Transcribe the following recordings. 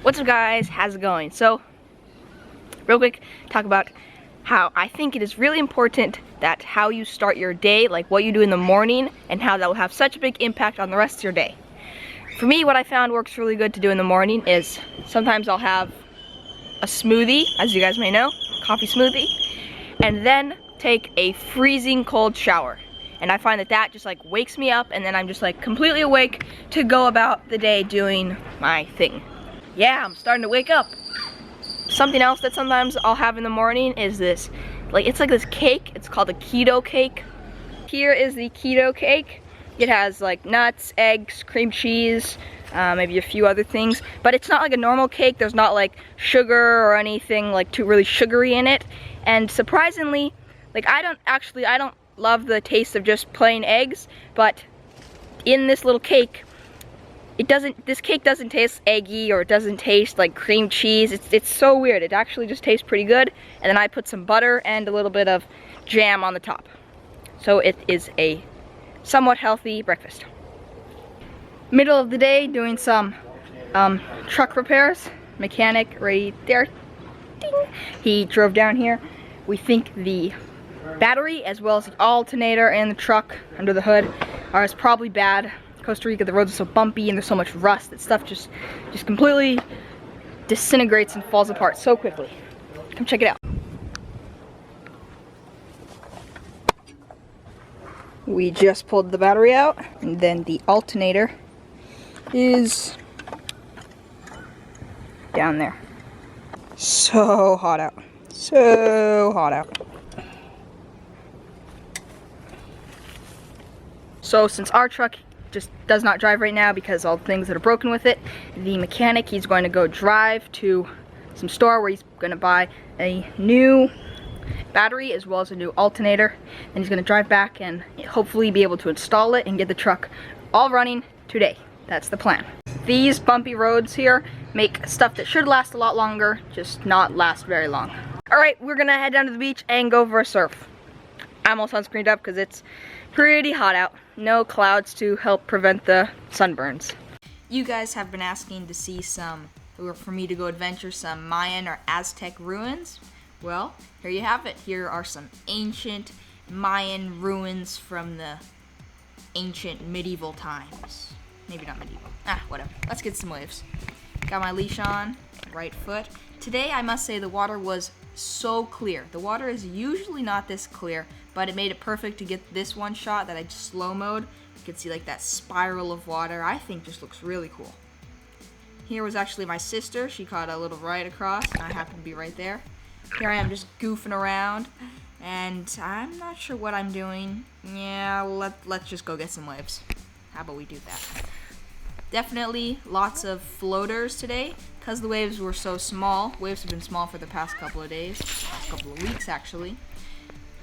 What's up guys, how's it going? So, real quick, talk about how I think it is really important that how you start your day, like what you do in the morning, and how that will have such a big impact on the rest of your day. For me, what I found works really good to do in the morning is sometimes I'll have a smoothie, as you guys may know, coffee smoothie, and then take a freezing cold shower. And I find that that just like wakes me up, and then I'm just like completely awake to go about the day doing my thing. Yeah, I'm starting to wake up. Something else that sometimes I'll have in the morning is this, it's like this cake. It's called a keto cake. Here is the keto cake. It has like nuts, eggs, cream cheese, maybe a few other things, but it's not like a normal cake. There's not like sugar or anything like too really sugary in it. And surprisingly, like I don't love the taste of just plain eggs, but in this little cake, this cake doesn't taste eggy, or it doesn't taste like cream cheese. It's so weird. It actually just tastes pretty good. And then I put some butter and a little bit of jam on the top. So it is a somewhat healthy breakfast. Middle of the day, doing some truck repairs. Mechanic right there. Ding. He drove down here. We think the battery as well as the alternator and the truck under the hood is probably bad. Costa Rica, the roads are so bumpy and there's so much rust that stuff just completely disintegrates and falls apart so quickly. Come check it out. We just pulled the battery out, and then the alternator is down there. So hot out. So hot out. So since our truck just does not drive right now because all the things that are broken with it, the mechanic, he's going to go drive to some store where he's going to buy a new battery as well as a new alternator, and he's going to drive back and hopefully be able to install it and get the truck all running today. That's the plan. These bumpy roads here make stuff that should last a lot longer just not last very long. Alright, we're gonna head down to the beach and go for a surf. I'm all sunscreened up because it's pretty hot out. No clouds to help prevent the sunburns. You guys have been asking to see for me to go adventure some Mayan or Aztec ruins. Well, here you have it. Here are some ancient Mayan ruins from the ancient medieval times. Maybe not medieval. Whatever. Let's get some waves. Got my leash on, right foot. Today, I must say the water was so clear. The water is usually not this clear, but it made it perfect to get this one shot that I just slow-mo'd. You can see like that spiral of water. I think just looks really cool. Here was actually my sister. She caught a little right across, and I happened to be right there. Here I am just goofing around, and I'm not sure what I'm doing. Yeah, let's just go get some waves. How about we do that? Definitely lots of floaters today, because the waves were so small. Waves have been small for the past couple of days, past couple of weeks actually.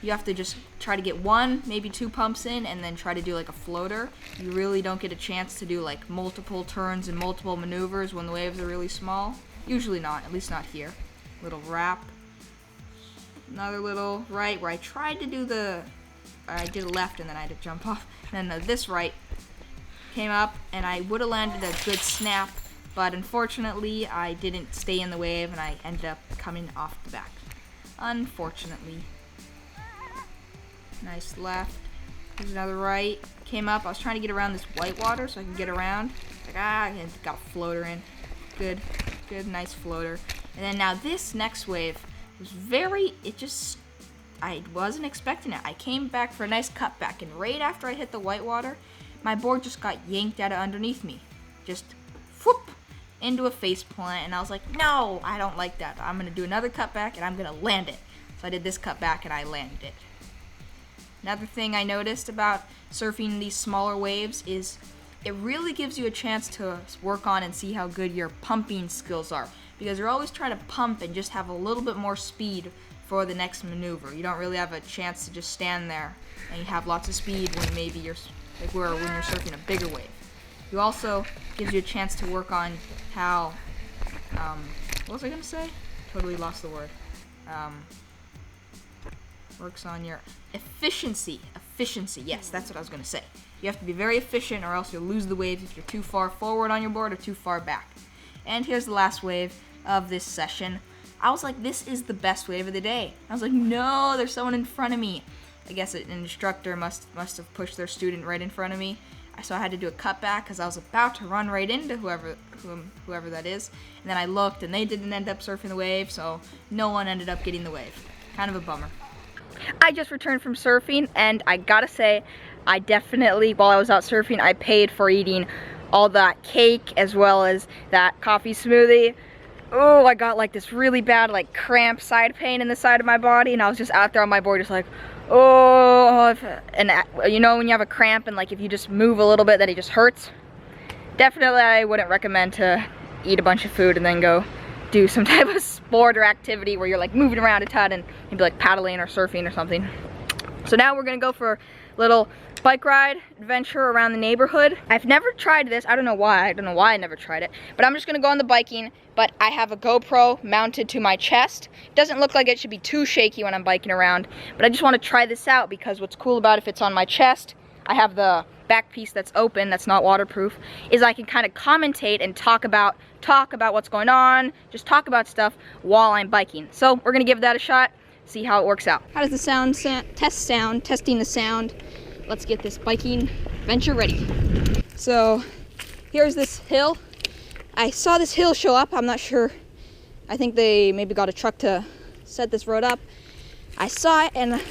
You have to just try to get one, maybe two pumps in, and then try to do like a floater. You really don't get a chance to do like multiple turns and multiple maneuvers when the waves are really small. Usually not, at least not here. Little wrap. Another little right where I tried to do I did a left and then I had to jump off. And then this right came up and I would have landed a good snap, but unfortunately I didn't stay in the wave and I ended up coming off the back. Unfortunately. Nice left. There's another right. Came up. I was trying to get around this white water so I can get around. Like, I got a floater in. Good, nice floater. And then now this next wave was I wasn't expecting it. I came back for a nice cutback, and right after I hit the white water, my board just got yanked out of underneath me. Just whoop into a face plant, and I was like, no, I don't like that. I'm gonna do another cutback and I'm gonna land it. So I did this cutback and I landed it. Another thing I noticed about surfing these smaller waves is it really gives you a chance to work on and see how good your pumping skills are, because you're always trying to pump and just have a little bit more speed for the next maneuver. You don't really have a chance to just stand there and you have lots of speed when maybe you're when you're surfing a bigger wave. You also gives you a chance to work on how what was I gonna say? Totally lost the word. Works on your efficiency. Yes, that's what I was gonna say. You have to be very efficient or else you'll lose the waves if you're too far forward on your board or too far back. And here's the last wave of this session. I was like, this is the best wave of the day. I was like, no, there's someone in front of me. I guess an instructor must have pushed their student right in front of me. So I had to do a cutback because I was about to run right into whoever that is. And then I looked and they didn't end up surfing the wave, so no one ended up getting the wave. Kind of a bummer. I just returned from surfing, and I gotta say, I definitely, while I was out surfing, I paid for eating all that cake as well as that coffee smoothie. Oh, I got like this really bad like cramp side pain in the side of my body, and I was just out there on my board just like, oh, and you know when you have a cramp and like if you just move a little bit that it just hurts? Definitely I wouldn't recommend to eat a bunch of food and then go do some type of sport or activity where you're like moving around a ton and maybe like paddling or surfing or something. So now we're gonna go for a little bike ride adventure around the neighborhood. I've never tried this. I don't know why I never tried it, but I'm just gonna go on the biking, but I have a GoPro mounted to my chest. It doesn't look like it should be too shaky when I'm biking around, but I just want to try this out because what's cool about it, if it's on my chest, I have the back piece that's open, that's not waterproof, is I can kind of commentate and talk about what's going on, just talk about stuff while I'm biking. So we're gonna give that a shot, see how it works out. How does the sound testing the sound. Let's get this biking adventure ready. So here's this hill. I saw this hill show up. I'm not sure. I think they maybe got a truck to set this road up. I saw it and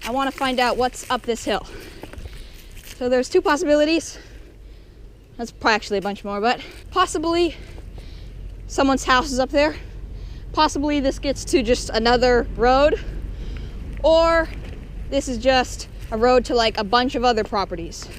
I want to find out what's up this hill. So there's two possibilities. That's probably actually a bunch more, but possibly someone's house is up there. Possibly this gets to just another road, or this is just a road to like a bunch of other properties.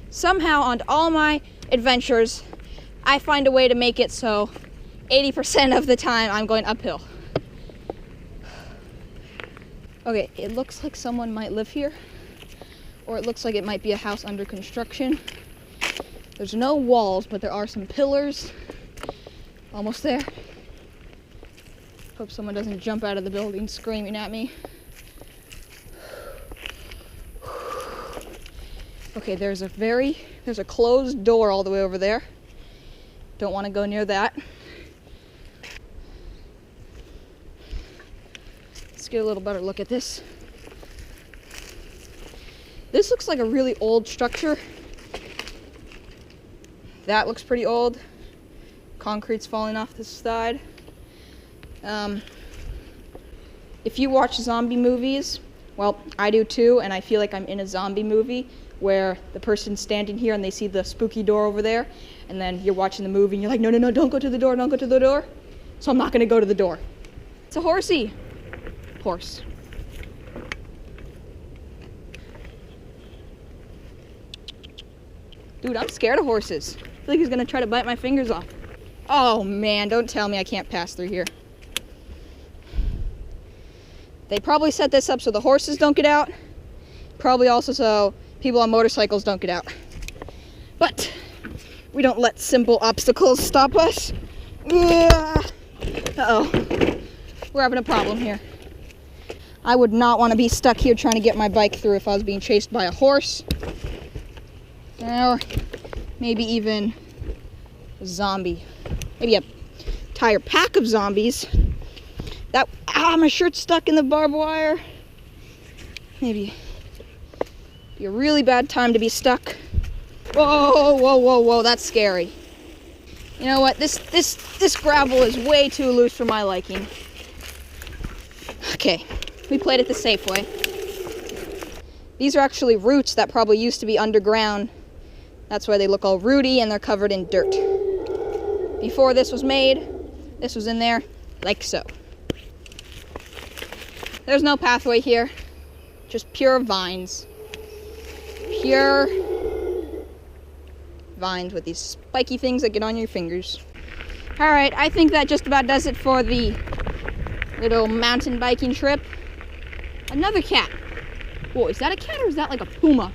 Somehow on all my adventures, I find a way to make it so 80% of the time I'm going uphill. Okay, it looks like someone might live here, or it looks like it might be a house under construction. There's no walls, but there are some pillars. Almost there. Hope someone doesn't jump out of the building screaming at me. Okay, there's a closed door all the way over there. Don't want to go near that. Let's get a little better look at this. This looks like a really old structure. That looks pretty old. Concrete's falling off the side. If you watch zombie movies, well, I do too, and I feel like I'm in a zombie movie where the person's standing here and they see the spooky door over there, and then you're watching the movie and you're like, no, don't go to the door, don't go to the door. So I'm not gonna go to the door. It's a horsey. Horse. Dude, I'm scared of horses. I feel like he's gonna try to bite my fingers off. Oh man, don't tell me I can't pass through here. They probably set this up so the horses don't get out. Probably also so people on motorcycles don't get out. But we don't let simple obstacles stop us. Uh-oh. We're having a problem here. I would not want to be stuck here trying to get my bike through if I was being chased by a horse. Or maybe even a zombie. Maybe a entire pack of zombies. My shirt's stuck in the barbed wire. Maybe be a really bad time to be stuck. Whoa, that's scary. You know what, this gravel is way too loose for my liking. Okay, we played it the safe way. These are actually roots that probably used to be underground. That's why they look all rooty and they're covered in dirt. Before this was made, this was in there like so. There's no pathway here, just pure vines. Pure vines with these spiky things that get on your fingers. All right, I think that just about does it for the little mountain biking trip. Another cat. Whoa, is that a cat or is that like a puma?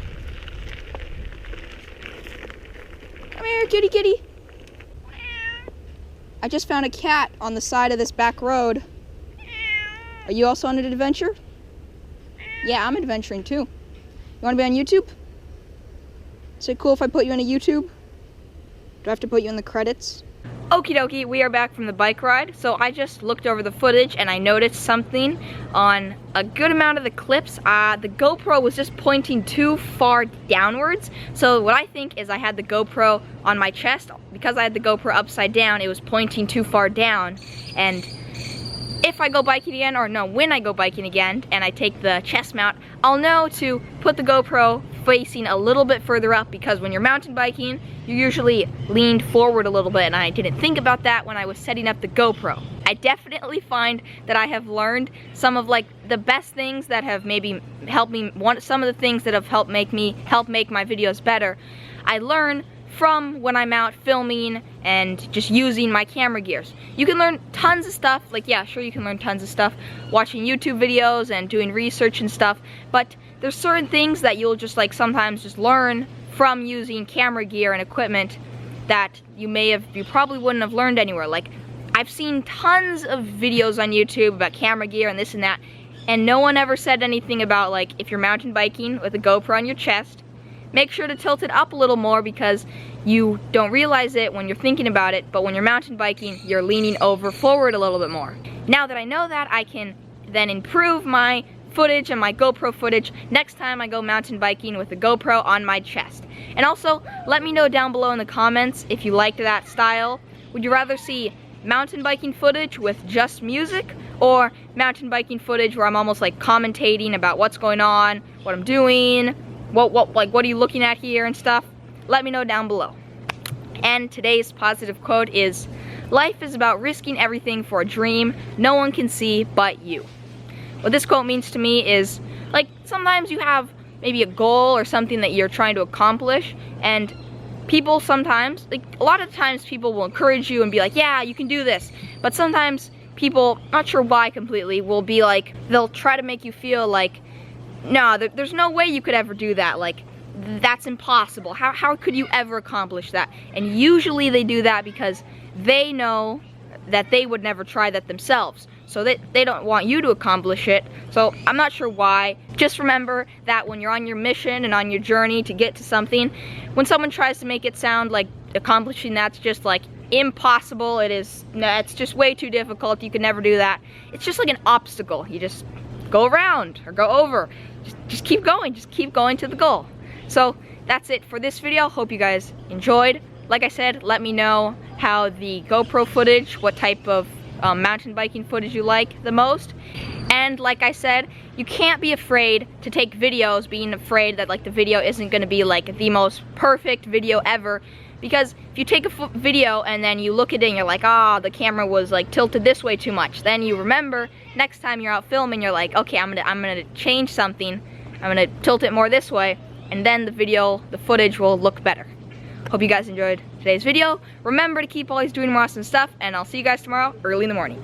Come here, kitty kitty. I just found a cat on the side of this back road. Are you also on an adventure? Yeah, I'm adventuring too. You want to be on YouTube? Is it cool if I put you on a YouTube? Do I have to put you in the credits? Okie dokie, we are back from the bike ride. So I just looked over the footage and I noticed something on a good amount of the clips. The GoPro was just pointing too far downwards. So what I think is I had the GoPro on my chest. Because I had the GoPro upside down, it was pointing too far down. And if I go biking again, or no, when I go biking again and I take the chest mount, I'll know to put the GoPro facing a little bit further up, because when you're mountain biking, you're usually leaned forward a little bit, and I didn't think about that when I was setting up the GoPro. I definitely find that I have learned some of like the best things that have maybe helped me, some of the things that have helped make my videos better. I learn from when I'm out filming and just using my camera gears. You can learn tons of stuff, like yeah, sure you can learn tons of stuff watching YouTube videos and doing research and stuff, but there's certain things that you'll just like sometimes just learn from using camera gear and equipment that you probably wouldn't have learned anywhere. Like I've seen tons of videos on YouTube about camera gear and this and that, and no one ever said anything about like if you're mountain biking with a GoPro on your chest, make sure to tilt it up a little more, because you don't realize it when you're thinking about it, but when you're mountain biking, you're leaning forward a little bit more. Now that I know that, I can then improve my footage and my GoPro footage next time I go mountain biking with a GoPro on my chest. And also, let me know down below in the comments if you liked that style. Would you rather see mountain biking footage with just music, or mountain biking footage where I'm almost like commentating about what's going on, what I'm doing, what are you looking at here and stuff? Let me know down below. And today's positive quote is, "Life is about risking everything for a dream no one can see but you." What this quote means to me is, like, sometimes you have maybe a goal or something that you're trying to accomplish, and people sometimes, like a lot of times people will encourage you and be like, yeah, you can do this. But sometimes people, not sure why completely, will be like, they'll try to make you feel like, no, there's no way you could ever do that. Like, that's impossible. How could you ever accomplish that? And usually they do that because they know that they would never try that themselves. So they don't want you to accomplish it. So I'm not sure why. Just remember that when you're on your mission and on your journey to get to something, when someone tries to make it sound like accomplishing that's just like impossible, it's just way too difficult, you could never do that. It's just like an obstacle. You just go around or go over. Just keep going to the goal. So that's it for this video. Hope you guys enjoyed. Like I said, let me know how the GoPro footage, what type of mountain biking footage you like the most. And like I said, you can't be afraid to take videos, being afraid that like the video isn't going to be like the most perfect video ever. Because if you take a video and then you look at it and you're like, the camera was like tilted this way too much, then you remember next time you're out filming, you're like, okay, I'm gonna change something, I'm gonna tilt it more this way, and then the footage will look better. Hope you guys enjoyed today's video. Remember to keep always doing more awesome stuff, and I'll see you guys tomorrow early in the morning.